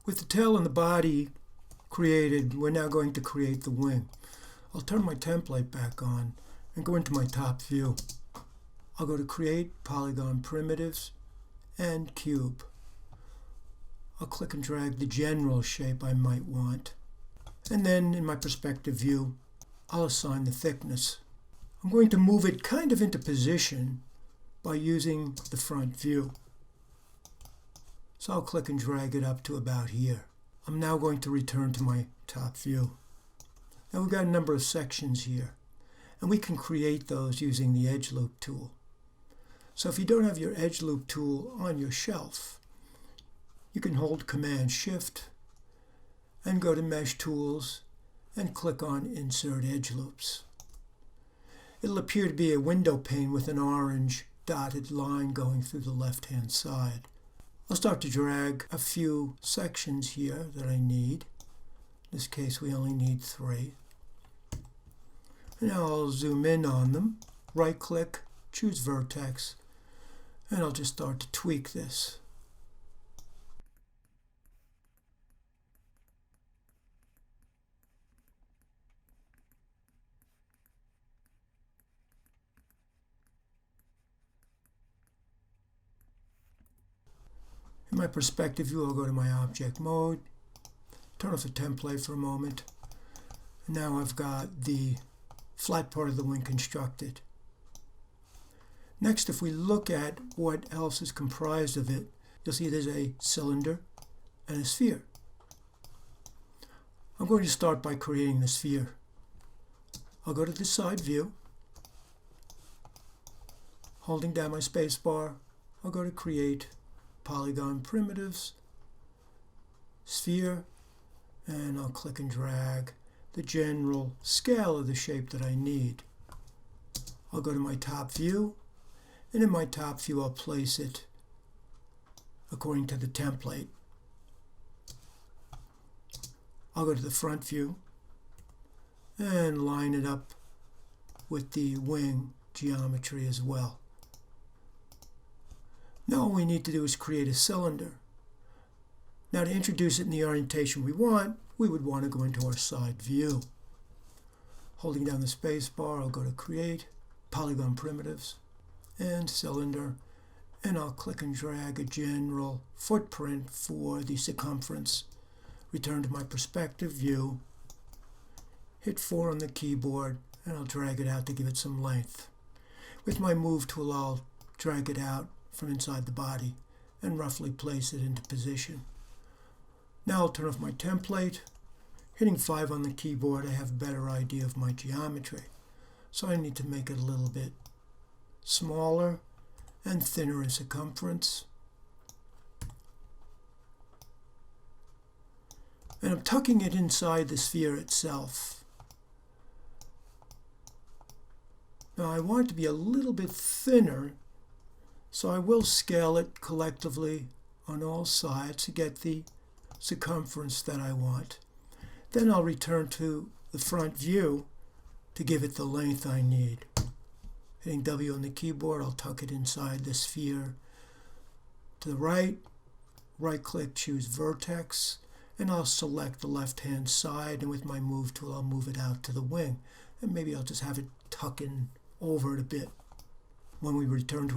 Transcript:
With the tail and the body created, we're now going to create the wing. I'll turn my template back on and go into my top view. I'll go to Create, Polygon Primitives, and Cube. I'll click and drag the general shape I might want. And then in my perspective view, I'll assign the thickness. I'm going to move it kind of into position by using the front view. So I'll click and drag it up to about here. I'm now going to return to my top view. Now we've got a number of sections here, and we can create those using the Edge Loop tool. So if you don't have your Edge Loop tool on your shelf, you can hold Command-Shift and go to Mesh Tools and click on Insert Edge Loops. It'll appear to be a window pane with an orange dotted line going through the left-hand side. I'll start to drag a few sections here that I need. In this case, we only need 3. And now I'll zoom in on them, right-click, choose Vertex, and I'll just start to tweak this. In my perspective view, I'll go to my object mode, turn off the template for a moment. And now I've got the flat part of the wing constructed. Next, if we look at what else is comprised of it, you'll see there's a cylinder and a sphere. I'm going to start by creating the sphere. I'll go to the side view. Holding down my space bar, I'll go to Create, Polygon Primitives, Sphere, and I'll click and drag the general scale of the shape that I need. I'll go to my top view, and in my top view I'll place it according to the template. I'll go to the front view and line it up with the wing geometry as well. Now all we need to do is create a cylinder. Now to introduce it in the orientation we want, we would want to go into our side view. Holding down the space bar, I'll go to Create, Polygon Primitives, and Cylinder, and I'll click and drag a general footprint for the circumference. Return to my perspective view, hit 4 on the keyboard, and I'll drag it out to give it some length. With my Move tool, I'll drag it out from inside the body and roughly place it into position. Now I'll turn off my template. Hitting 5 on the keyboard, I have a better idea of my geometry. So I need to make it a little bit smaller and thinner in circumference. And I'm tucking it inside the sphere itself. Now I want it to be a little bit thinner, so I will scale it collectively on all sides to get the circumference that I want. Then I'll return to the front view to give it the length I need. Hitting W on the keyboard, I'll tuck it inside the sphere to the right. Right-click, choose Vertex, and I'll select the left-hand side, and with my Move tool, I'll move it out to the wing. And maybe I'll just have it tuck in over it a bit. When we return to